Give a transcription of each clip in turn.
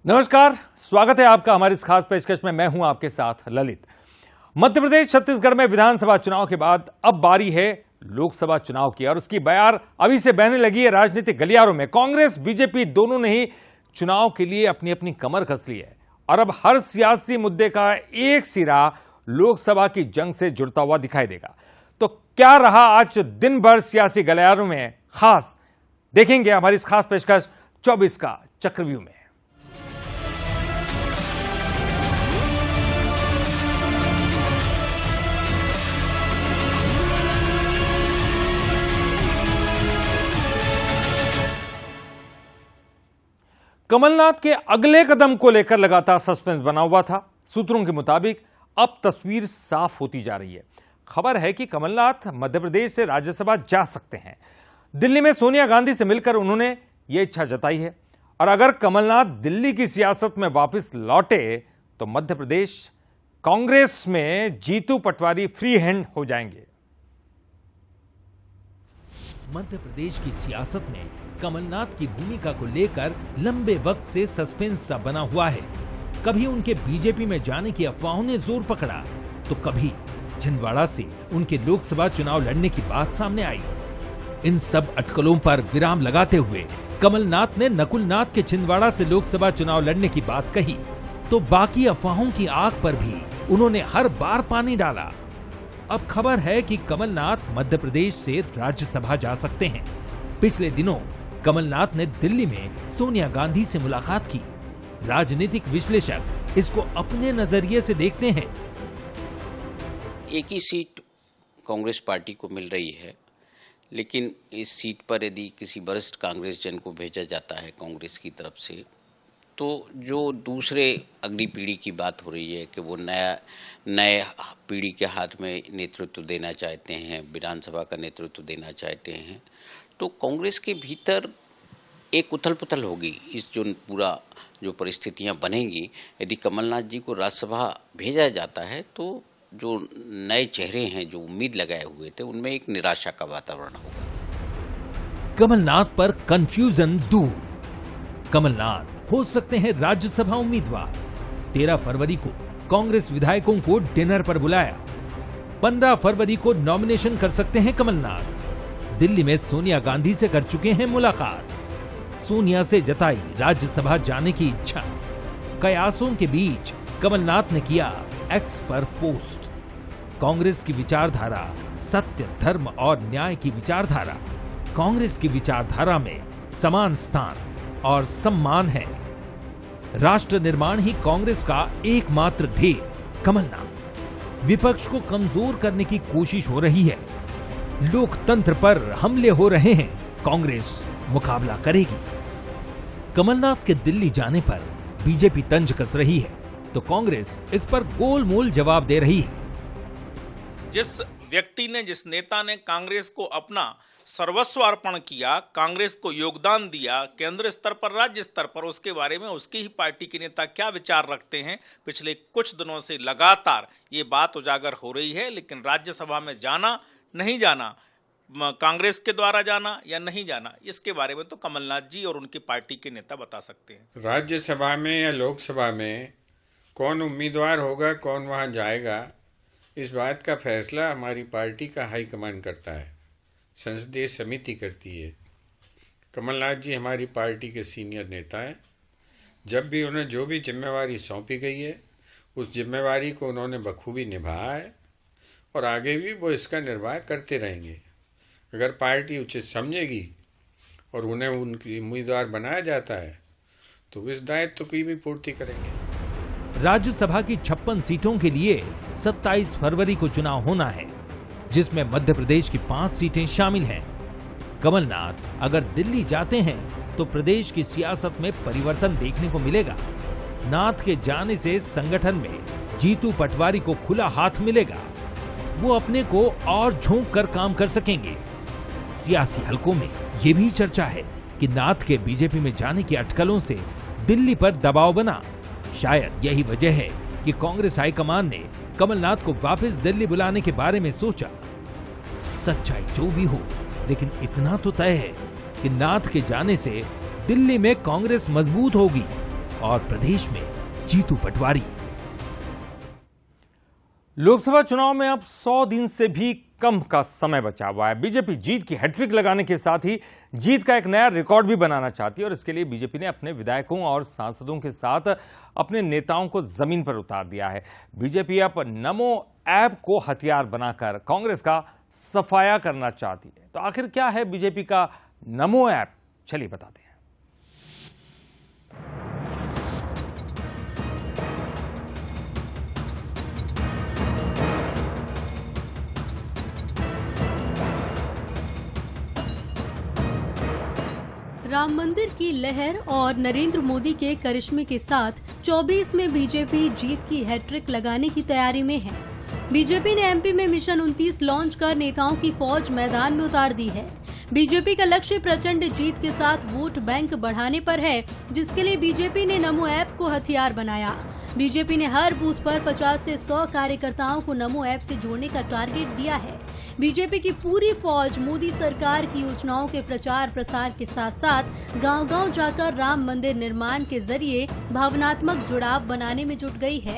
नमस्कार, स्वागत है आपका हमारी इस खास पेशकश में। मैं हूं आपके साथ ललित। मध्य प्रदेश छत्तीसगढ़ में विधानसभा चुनाव के बाद अब बारी है लोकसभा चुनाव की और उसकी बयार अभी से बहने लगी है राजनीतिक गलियारों में। कांग्रेस बीजेपी दोनों ने ही चुनाव के लिए अपनी अपनी कमर कस ली है और अब हर सियासी मुद्दे का एक सिरा लोकसभा की जंग से जुड़ता हुआ दिखाई देगा। तो क्या रहा आज दिन भर सियासी गलियारों में खास, देखेंगे हमारी इस खास पेशकश 24 का चक्रव्यूह में। कमलनाथ के अगले कदम को लेकर लगातार सस्पेंस बना हुआ था। सूत्रों के मुताबिक अब तस्वीर साफ होती जा रही है। खबर है कि कमलनाथ मध्य प्रदेश से राज्यसभा जा सकते हैं। दिल्ली में सोनिया गांधी से मिलकर उन्होंने यह इच्छा जताई है और अगर कमलनाथ दिल्ली की सियासत में वापस लौटे तो मध्य प्रदेश कांग्रेस में जीतू पटवारी फ्री हैंड हो जाएंगे। मध्य प्रदेश की सियासत में कमलनाथ की भूमिका को लेकर लंबे वक्त से सस्पेंस सा बना हुआ है। कभी उनके बीजेपी में जाने की अफवाहों ने जोर पकड़ा तो कभी छिंदवाड़ा से उनके लोकसभा चुनाव लड़ने की बात सामने आई। इन सब अटकलों पर विराम लगाते हुए कमलनाथ ने नकुलनाथ के छिंदवाड़ा से लोकसभा चुनाव लड़ने की बात कही तो बाकी अफवाहों की आग पर भी उन्होंने हर बार पानी डाला। अब खबर है कि कमलनाथ मध्य प्रदेश से राज्यसभा जा सकते हैं। पिछले दिनों कमलनाथ ने दिल्ली में सोनिया गांधी से मुलाकात की। राजनीतिक विश्लेषक इसको अपने नजरिए से देखते हैं। एक ही सीट कांग्रेस पार्टी को मिल रही है, लेकिन इस सीट पर यदि किसी वरिष्ठ कांग्रेस जन को भेजा जाता है कांग्रेस की तरफ से, तो जो दूसरे अगली पीढ़ी की बात हो रही है कि वो नए पीढ़ी के हाथ में नेतृत्व देना चाहते हैं, विधानसभा का नेतृत्व देना चाहते हैं, तो कांग्रेस के भीतर एक उथल पुथल होगी। इस जो परिस्थितियां बनेंगी, यदि कमलनाथ जी को राज्यसभा भेजा जाता है तो जो नए चेहरे हैं जो उम्मीद लगाए हुए थे उनमें एक निराशा का वातावरण होगा। कमलनाथ पर कंफ्यूजन दूर। कमलनाथ हो सकते हैं राज्यसभा उम्मीदवार। 13 फरवरी को कांग्रेस विधायकों को डिनर पर बुलाया। 15 फरवरी को नॉमिनेशन कर सकते हैं कमलनाथ। दिल्ली में सोनिया गांधी से कर चुके हैं मुलाकात। सोनिया से जताई राज्यसभा जाने की इच्छा। कयासों के बीच कमलनाथ ने किया एक्स पर पोस्ट। कांग्रेस की विचारधारा सत्य, धर्म और न्याय की विचारधारा। कांग्रेस की विचारधारा में समान स्थान और सम्मान है। राष्ट्र निर्माण ही कांग्रेस का एकमात्र ध्येय। कमलनाथ विपक्ष को कमजोर करने की कोशिश हो रही है। लोकतंत्र पर हमले हो रहे हैं। कांग्रेस मुकाबला करेगी। कमलनाथ के दिल्ली जाने पर बीजेपी तंज कस रही है तो कांग्रेस इस पर गोलमोल जवाब दे रही है। जिस व्यक्ति ने, जिस नेता ने कांग्रेस को अपना सर्वस्व अर्पण किया, कांग्रेस को योगदान दिया केंद्र स्तर पर, राज्य स्तर पर, उसके बारे में उसकी ही पार्टी के नेता क्या विचार रखते हैं, पिछले कुछ दिनों से लगातार ये बात उजागर हो रही है। लेकिन राज्यसभा में जाना नहीं जाना, कांग्रेस के द्वारा जाना या नहीं जाना, इसके बारे में तो कमलनाथ जी और उनकी पार्टी के नेता बता सकते हैं। राज्यसभा में या लोकसभा में कौन उम्मीदवार होगा, कौन वहां जाएगा, इस बात का फैसला हमारी पार्टी का हाईकमान करता है, संसदीय समिति करती है। कमलनाथ जी हमारी पार्टी के सीनियर नेता हैं। जब भी उन्हें जो भी जिम्मेवारी सौंपी गई है उस जिम्मेवारी को उन्होंने बखूबी निभाया है और आगे भी वो इसका निर्वाह करते रहेंगे। अगर पार्टी उचित समझेगी और उन्हें उनकी उम्मीदवार बनाया जाता है तो इस दायित्व की भी पूर्ति करेंगे। राज्यसभा की 56 सीटों के लिए 27 फरवरी को चुनाव होना है, जिसमें मध्य प्रदेश की 5 सीटें शामिल हैं। कमलनाथ अगर दिल्ली जाते हैं तो प्रदेश की सियासत में परिवर्तन देखने को मिलेगा। नाथ के जाने से संगठन में जीतू पटवारी को खुला हाथ मिलेगा। वो अपने को और झोंक कर काम कर सकेंगे। सियासी हलकों में ये भी चर्चा है कि नाथ के बीजेपी में जाने की अटकलों से दिल्ली पर दबाव बना। शायद यही वजह है कि कांग्रेस हाईकमान ने कमलनाथ को वापस दिल्ली बुलाने के बारे में सोचा। सच्चाई जो भी हो, लेकिन इतना तो तय है कि नाथ के जाने से दिल्ली में कांग्रेस मजबूत होगी और प्रदेश में जीतू पटवारी। लोकसभा चुनाव में अब 100 दिन से भी कम का समय बचा हुआ है। बीजेपी जीत की हैट्रिक लगाने के साथ ही जीत का एक नया रिकॉर्ड भी बनाना चाहती है और इसके लिए बीजेपी ने अपने विधायकों और सांसदों के साथ अपने नेताओं को जमीन पर उतार दिया है। बीजेपी अब नमो ऐप को हथियार बनाकर कांग्रेस का सफाया करना चाहती है। तो आखिर क्या है बीजेपी का नमो ऐप, चलिए बताते हैं। राम मंदिर की लहर और नरेंद्र मोदी के करिश्मे के साथ 24 में बीजेपी जीत की हैट्रिक लगाने की तैयारी में है। बीजेपी ने एमपी में मिशन 29 लॉन्च कर नेताओं की फौज मैदान में उतार दी है। बीजेपी का लक्ष्य प्रचंड जीत के साथ वोट बैंक बढ़ाने पर है, जिसके लिए बीजेपी ने नमो ऐप को हथियार बनाया। बीजेपी ने हर बूथ पर 50 से 100 कार्यकर्ताओं को नमो ऐप से जोड़ने का टारगेट दिया है। बीजेपी की पूरी फौज मोदी सरकार की योजनाओं के प्रचार प्रसार के साथ साथ गांव-गांव जाकर राम मंदिर निर्माण के जरिए भावनात्मक जुड़ाव बनाने में जुट गई है।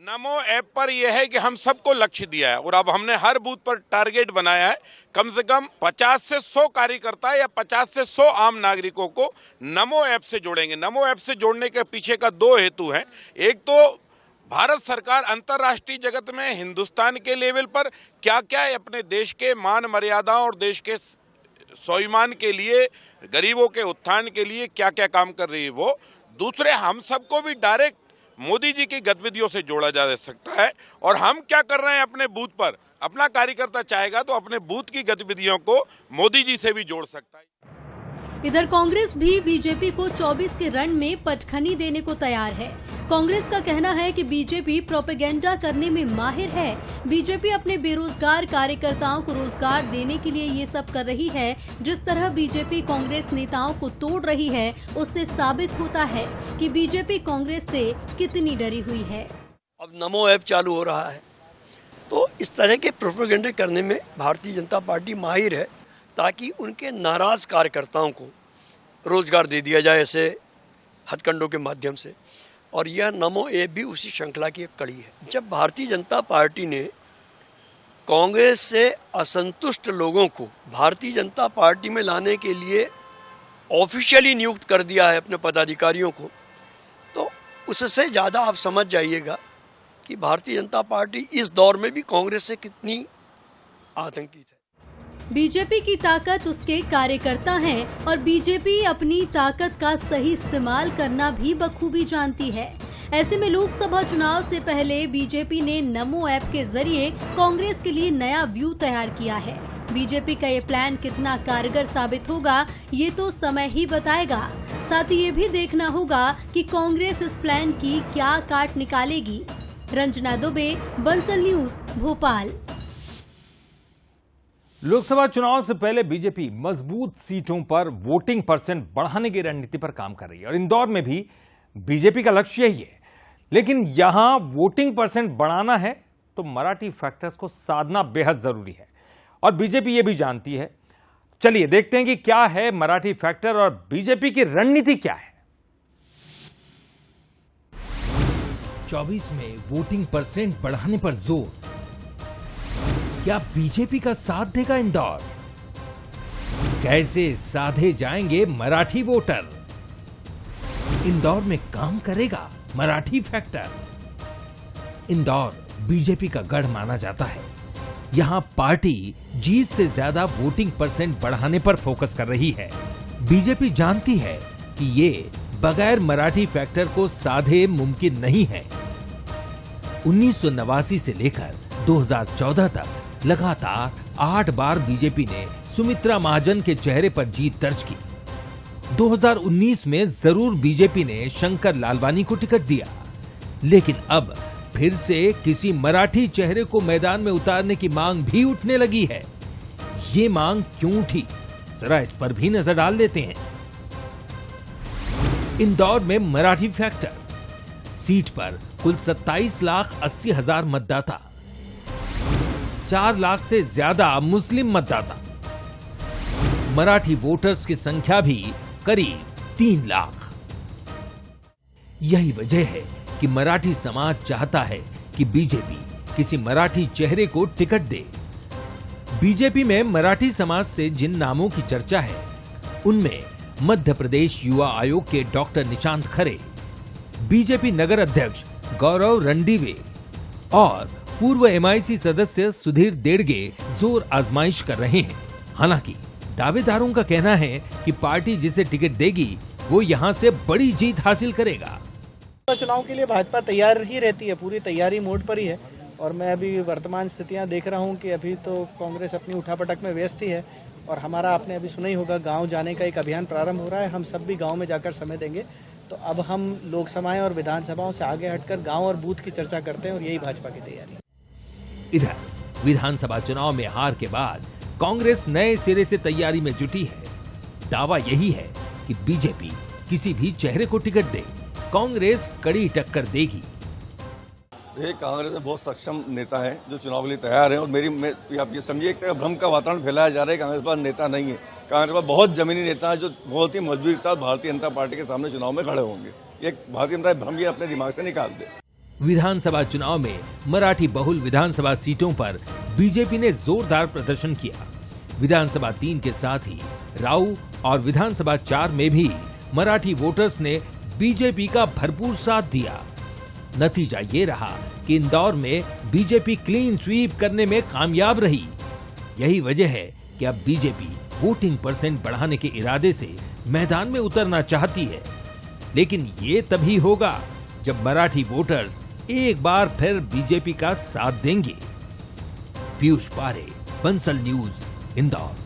नमो ऐप पर यह है कि हम सबको लक्ष्य दिया है और अब हमने हर बूथ पर टारगेट बनाया है। कम से कम 50 से 100 कार्यकर्ता या 50 से 100 आम नागरिकों को नमो ऐप से जोड़ेंगे। नमो ऐप से जोड़ने के पीछे का 2 हेतु हैं। एक तो भारत सरकार अंतर्राष्ट्रीय जगत में हिंदुस्तान के लेवल पर क्या क्या अपने देश के मान मर्यादाओं और देश के स्वाभिमान के लिए, गरीबों के उत्थान के लिए क्या क्या काम कर रही है वो। दूसरे, हम सबको भी डायरेक्ट मोदी जी की गतिविधियों से जोड़ा जा सकता है और हम क्या कर रहे हैं अपने बूथ पर। अपना कार्यकर्ता चाहेगा तो अपने बूथ की गतिविधियों को मोदी जी से भी जोड़ सकता है। इधर कांग्रेस भी बीजेपी को 24 के रण में पटखनी देने को तैयार है। कांग्रेस का कहना है कि बीजेपी प्रोपेगेंडा करने में माहिर है। बीजेपी अपने बेरोजगार कार्यकर्ताओं को रोजगार देने के लिए ये सब कर रही है। जिस तरह बीजेपी कांग्रेस नेताओं को तोड़ रही है, उससे साबित होता है कि बीजेपी कांग्रेस से कितनी डरी हुई है। अब नमो ऐप चालू हो रहा है, तो इस तरह के प्रोपेगेंडा करने में भारतीय जनता पार्टी माहिर है, ताकि उनके नाराज कार्यकर्ताओं को रोजगार दे दिया जाए ऐसे हथकंडों के माध्यम से। और यह नमो ऐप भी उसी श्रृंखला की एक कड़ी है। जब भारतीय जनता पार्टी ने कांग्रेस से असंतुष्ट लोगों को भारतीय जनता पार्टी में लाने के लिए ऑफिशियली नियुक्त कर दिया है अपने पदाधिकारियों को, तो उससे ज़्यादा आप समझ जाइएगा कि भारतीय जनता पार्टी इस दौर में भी कांग्रेस से कितनी आतंकित है। बीजेपी की ताकत उसके कार्यकर्ता हैं और बीजेपी अपनी ताकत का सही इस्तेमाल करना भी बखूबी जानती है। ऐसे में लोकसभा चुनाव से पहले बीजेपी ने नमो ऐप के जरिए कांग्रेस के लिए नया व्यू तैयार किया है। बीजेपी का ये प्लान कितना कारगर साबित होगा, ये तो समय ही बताएगा। साथ ही ये भी देखना होगा कि कांग्रेस इस प्लान की क्या काट निकालेगी। रंजना दुबे, बंसल न्यूज, भोपाल। लोकसभा चुनाव से पहले बीजेपी मजबूत सीटों पर वोटिंग परसेंट बढ़ाने की रणनीति पर काम कर रही है और इंदौर में भी बीजेपी का लक्ष्य यही है। लेकिन यहां वोटिंग परसेंट बढ़ाना है तो मराठी फैक्टर्स को साधना बेहद जरूरी है और बीजेपी ये भी जानती है। चलिए देखते हैं कि क्या है मराठी फैक्टर और बीजेपी की रणनीति क्या है। 24 में वोटिंग परसेंट बढ़ाने पर जोर, क्या बीजेपी का साथ देगा इंदौर? कैसे साधे जाएंगे मराठी वोटर? इंदौर में काम करेगा मराठी फैक्टर? इंदौर बीजेपी का गढ़ माना जाता है। यहां पार्टी जीत से ज्यादा वोटिंग परसेंट बढ़ाने पर फोकस कर रही है। बीजेपी जानती है कि ये बगैर मराठी फैक्टर को साधे मुमकिन नहीं है। 1989 से लेकर 2014 तक लगातार 8 बार बीजेपी ने सुमित्रा महाजन के चेहरे पर जीत दर्ज की। 2019 में जरूर बीजेपी ने शंकर लालवानी को टिकट दिया, लेकिन अब फिर से किसी मराठी चेहरे को मैदान में उतारने की मांग भी उठने लगी है। ये मांग क्यों उठी, जरा इस पर भी नजर डाल लेते हैं। इंदौर में मराठी फैक्टर, सीट पर कुल 27,80,000 मतदाता, 4 लाख से ज्यादा मुस्लिम मतदाता, मराठी वोटर्स की संख्या भी करीब 3 लाख। यही वजह है कि मराठी समाज चाहता है कि बीजेपी किसी मराठी चेहरे को टिकट दे। बीजेपी में मराठी समाज से जिन नामों की चर्चा है उनमें मध्य प्रदेश युवा आयोग के डॉक्टर निशांत खरे, बीजेपी नगर अध्यक्ष गौरव रंडीवे और पूर्व MIC सदस्य सुधीर देड़गे जोर आजमाइश कर रहे हैं। हालांकि दावेदारों का कहना है कि पार्टी जिसे टिकट देगी वो यहां से बड़ी जीत हासिल करेगा। चुनाव के लिए भाजपा तैयार ही रहती है, पूरी तैयारी मोड पर ही है। और मैं अभी वर्तमान स्थितियां देख रहा हूं कि अभी तो कांग्रेस अपनी उठापटक में व्यस्त ही है और हमारा आपने अभी सुना ही होगा गांव जाने का एक अभियान प्रारंभ हो रहा है। हम सब भी गांव में जाकर समय देंगे। तो अब हम लोकसभाएं और विधानसभाओं से आगे हटकर गांव और बूथ की चर्चा करते हैं और यही भाजपा की तैयारी है। इधर विधानसभा चुनाव में हार के बाद कांग्रेस नए सिरे से तैयारी में जुटी है। दावा यही है कि बीजेपी किसी भी चेहरे को टिकट दे, कांग्रेस कड़ी टक्कर देगी। ये कांग्रेस में बहुत सक्षम नेता है जो चुनाव के लिए तैयार है। और आप ये समझिए एक तरह भ्रम का वातावरण फैलाया जा रहा है। कांग्रेस पास नेता नहीं है। कांग्रेस पास बहुत जमीनी नेता है जो बहुत ही मजबूत था भारतीय जनता पार्टी के सामने चुनाव में खड़े होंगे। ये भारतीय जनता भ्रम ये अपने दिमाग से निकाल दे। विधानसभा चुनाव में मराठी बहुल विधानसभा सीटों पर बीजेपी ने जोरदार प्रदर्शन किया। विधानसभा 3 के साथ ही राऊ और विधानसभा 4 में भी मराठी वोटर्स ने बीजेपी का भरपूर साथ दिया। नतीजा ये रहा कि इंदौर में बीजेपी क्लीन स्वीप करने में कामयाब रही। यही वजह है कि अब बीजेपी वोटिंग परसेंट बढ़ाने के इरादे से मैदान में उतरना चाहती है। लेकिन ये तभी होगा जब मराठी वोटर्स एक बार फिर बीजेपी का साथ देंगे। पीयूष पारे, बंसल न्यूज, इंदौर।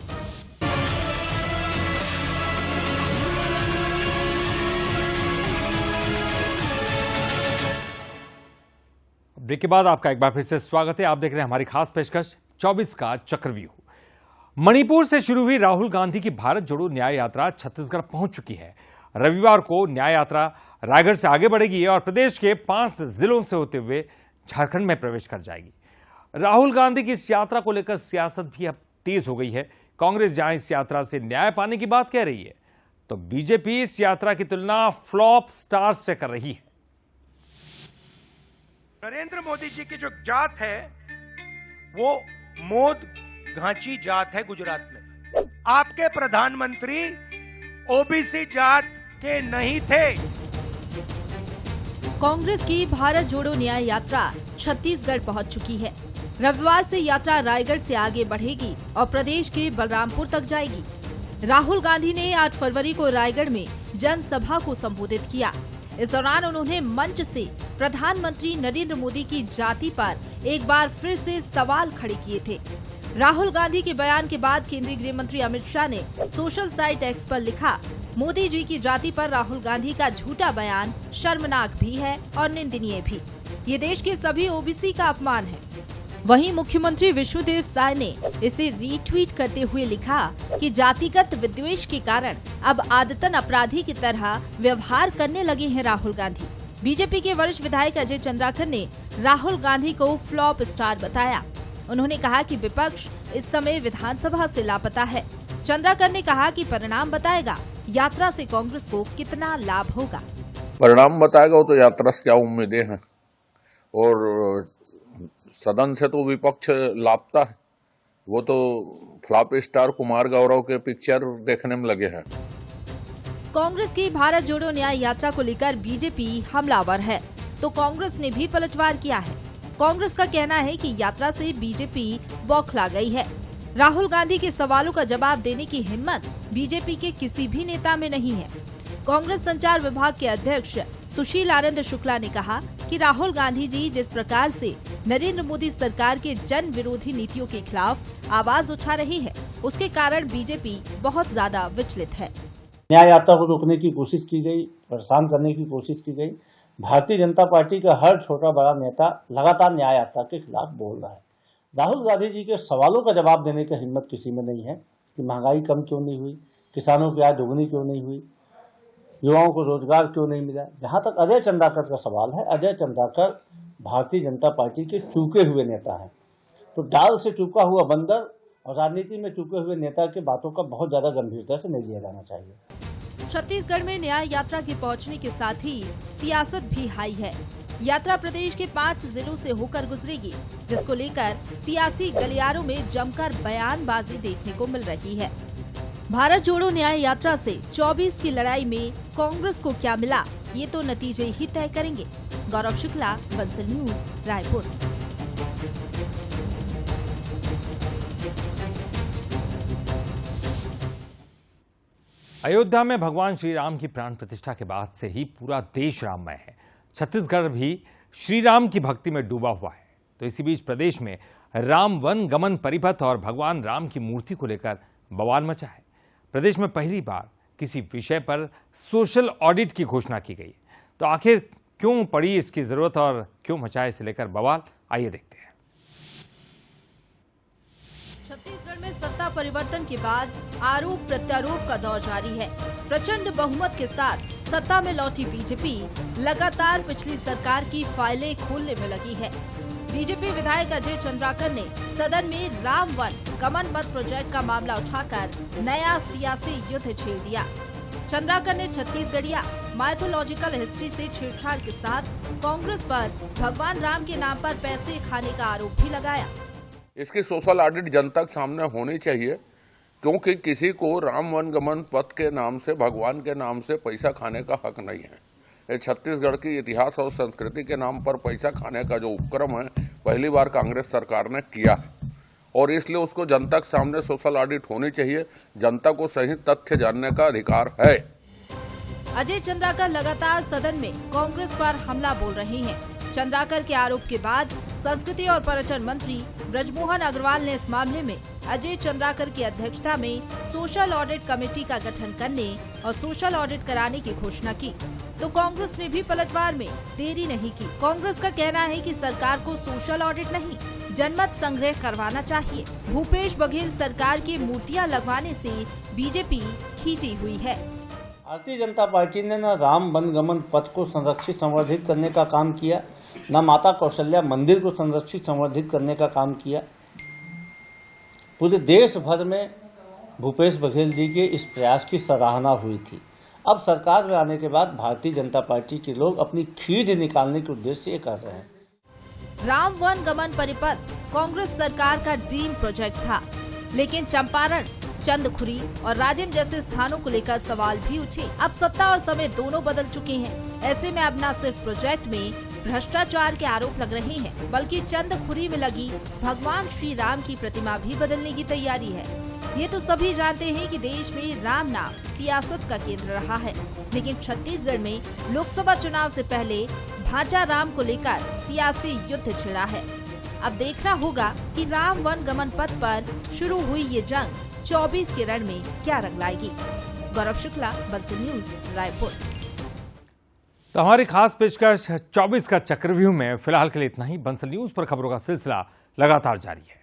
ब्रेक के बाद आपका एक बार फिर से स्वागत है। आप देख रहे हैं हमारी खास पेशकश 24 का चक्रव्यूह। मणिपुर से शुरू हुई राहुल गांधी की भारत जोड़ो न्याय यात्रा छत्तीसगढ़ पहुंच चुकी है। रविवार को न्याय यात्रा रायगढ़ से आगे बढ़ेगी और प्रदेश के 5 जिलों से होते हुए झारखंड में प्रवेश कर जाएगी। राहुल गांधी की इस यात्रा को लेकर सियासत भी अब तेज हो गई है। कांग्रेस जहां इस यात्रा से न्याय पाने की बात कह रही है, तो बीजेपी इस यात्रा की तुलना फ्लॉप स्टार से कर रही है। नरेंद्र मोदी जी की जो जात है वो मोद घांची जात है गुजरात में। आपके प्रधानमंत्री ओबीसी जात के नहीं थे। कांग्रेस की भारत जोड़ो न्याय यात्रा छत्तीसगढ़ पहुंच चुकी है। रविवार से यात्रा रायगढ़ से आगे बढ़ेगी और प्रदेश के बलरामपुर तक जाएगी। राहुल गांधी ने 8 फरवरी को रायगढ़ में जनसभा को संबोधित किया। इस दौरान उन्होंने मंच से प्रधानमंत्री नरेंद्र मोदी की जाति पर एक बार फिर से सवाल खड़े किए थे। राहुल गांधी के बयान के बाद केंद्रीय गृह मंत्री अमित शाह ने सोशल साइट एक्स पर लिखा, मोदी जी की जाति पर राहुल गांधी का झूठा बयान शर्मनाक भी है और निंदनीय भी। ये देश के सभी ओबीसी का अपमान है। वहीं मुख्यमंत्री विष्णुदेव साय ने इसे रीट्वीट करते हुए लिखा कि जातिगत विद्वेष के कारण अब आदतन अपराधी की तरह व्यवहार करने लगे हैं राहुल गांधी। बीजेपी के वरिष्ठ विधायक अजय चंद्राकर ने राहुल गांधी को फ्लॉप स्टार बताया। उन्होंने कहा कि विपक्ष इस समय विधानसभा से लापता है। चंद्राकर ने कहा कि परिणाम बताएगा यात्रा से कांग्रेस को कितना लाभ होगा। परिणाम बताएगा तो यात्रा से क्या उम्मीदें हैं, और सदन से तो विपक्ष लापता है। वो तो फ्लॉप स्टार कुमार गौरव के पिक्चर देखने में लगे हैं। कांग्रेस की भारत जोड़ो न्याय यात्रा को लेकर बीजेपी हमलावर है, तो कांग्रेस ने भी पलटवार किया है। कांग्रेस का कहना है कि यात्रा से बीजेपी बौखला गई है। राहुल गांधी के सवालों का जवाब देने की हिम्मत बीजेपी के किसी भी नेता में नहीं है। कांग्रेस संचार विभाग के अध्यक्ष सुशील आनंद शुक्ला ने कहा कि राहुल गांधी जी जिस प्रकार से नरेंद्र मोदी सरकार के जन विरोधी नीतियों के खिलाफ आवाज उठा रही है, उसके कारण बीजेपी बहुत ज्यादा विचलित है। न्याय यात्रा को रोकने की कोशिश की गई, परेशान करने की कोशिश की गई। भारतीय जनता पार्टी का हर छोटा बड़ा नेता लगातार न्याय यात्रा के खिलाफ बोल रहा है। राहुल गांधी जी के सवालों का जवाब देने की हिम्मत किसी में नहीं है कि महंगाई कम क्यों नहीं हुई, किसानों की आय दोगुनी क्यों नहीं हुई, युवाओं को रोजगार क्यों नहीं मिला। जहां तक अजय चंद्राकर का सवाल है, अजय चंद्राकर भारतीय जनता पार्टी के चूके हुए नेता हैं। तो डाल से चूका हुआ बंदर और राजनीति में चूके हुए नेता की बातों का बहुत ज्यादा गंभीरता से नहीं लिया जाना चाहिए। छत्तीसगढ़ में न्याय यात्रा के पहुंचने के साथ ही सियासत भी हाई है। यात्रा प्रदेश के 5 जिलों से होकर गुजरेगी, जिसको लेकर सियासी गलियारों में जमकर बयानबाजी देखने को मिल रही है। भारत जोड़ो न्याय यात्रा से 24 की लड़ाई में कांग्रेस को क्या मिला, ये तो नतीजे ही तय करेंगे। गौरव शुक्ला, बंसल न्यूज, रायपुर। अयोध्या में भगवान श्री राम की प्राण प्रतिष्ठा के बाद से ही पूरा देश राममय है। छत्तीसगढ़ भी श्री राम की भक्ति में डूबा हुआ है। तो इसी बीच प्रदेश में राम वन गमन परिपथ और भगवान राम की मूर्ति को लेकर बवाल मचा है। प्रदेश में पहली बार किसी विषय पर सोशल ऑडिट की घोषणा की गई। तो आखिर क्यों पड़ी इसकी जरूरत और क्यों मचा इसे लेकर बवाल, आइए देखते हैं। छत्तीसगढ़ में सत्ता परिवर्तन के बाद आरोप प्रत्यारोप का दौर जारी है। प्रचंड बहुमत के साथ सत्ता में लौटी बीजेपी लगातार पिछली सरकार की फाइलें खोलने में लगी है। बीजेपी विधायक अजय चंद्राकर ने सदन में राम वन गमन पथ प्रोजेक्ट का मामला उठाकर नया सियासी युद्ध छेड़ दिया। चंद्राकर ने छत्तीसगढ़िया माइथोलॉजिकल हिस्ट्री से छेड़छाड़ के साथ कांग्रेस पर भगवान राम के नाम पर पैसे खाने का आरोप भी लगाया। इसकी सोशल ऑडिट जनता के सामने होनी चाहिए, क्योंकि किसी को राम वन गमन पथ के नाम से, भगवान के नाम से पैसा खाने का हक नहीं है। ये छत्तीसगढ़ की इतिहास और संस्कृति के नाम पर पैसा खाने का जो उपक्रम है, पहली बार कांग्रेस सरकार ने किया और इसलिए उसको जनता के सामने सोशल ऑडिट होनी चाहिए। जनता को सही तथ्य जानने का अधिकार है। अजय चंद्राकर लगातार सदन में कांग्रेस पर हमला बोल रहे हैं। चंद्राकर के आरोप के बाद संस्कृति और पर्यटन मंत्री ब्रजमोहन अग्रवाल ने इस मामले में अजय चंद्राकर की अध्यक्षता में सोशल ऑडिट कमेटी का गठन करने और सोशल ऑडिट कराने की घोषणा की। तो कांग्रेस ने भी पलटवार में देरी नहीं की। कांग्रेस का कहना है कि सरकार को सोशल ऑडिट नहीं, जनमत संग्रह करवाना चाहिए। भूपेश बघेल सरकार की मूर्तियां लगवाने से बीजेपी खींची हुई है। भारतीय जनता पार्टी ने न राम वन गमन पथ को संरक्षित संवर्धित करने का काम किया, न माता कौशल्या मंदिर को संरक्षित संवर्धित करने का काम किया। पूरे देश भर में भूपेश बघेल जी के इस प्रयास की सराहना हुई थी। अब सरकार में आने के बाद भारतीय जनता पार्टी के लोग अपनी खींच निकालने के उद्देश्य से ये कर रहे हैं। राम वन गमन परिपथ कांग्रेस सरकार का ड्रीम प्रोजेक्ट था, लेकिन चंपारण, चंदखुरी और राजिम जैसे स्थानों को लेकर सवाल भी उठे। अब सत्ता और समय दोनों बदल चुके हैं। ऐसे में अब न सिर्फ प्रोजेक्ट में भ्रष्टाचार के आरोप लग रहे हैं, बल्कि चंदखुरी में लगी भगवान श्री राम की प्रतिमा भी बदलने की तैयारी है। ये तो सभी जानते हैं कि देश में राम नाम सियासत का केंद्र रहा है, लेकिन छत्तीसगढ़ में लोकसभा चुनाव से पहले भांचा राम को लेकर सियासी युद्ध छिड़ा है। अब देखना होगा कि राम वन गमन पथ पर शुरू हुई ये जंग 24 के रण में क्या रंग लाएगी। गौरव शुक्ला, बंसल न्यूज, रायपुर। तो हमारी खास पेशकश 24 का चक्रव्यूह में फिलहाल के लिए इतना ही। बंसल न्यूज पर खबरों का सिलसिला लगातार जारी है।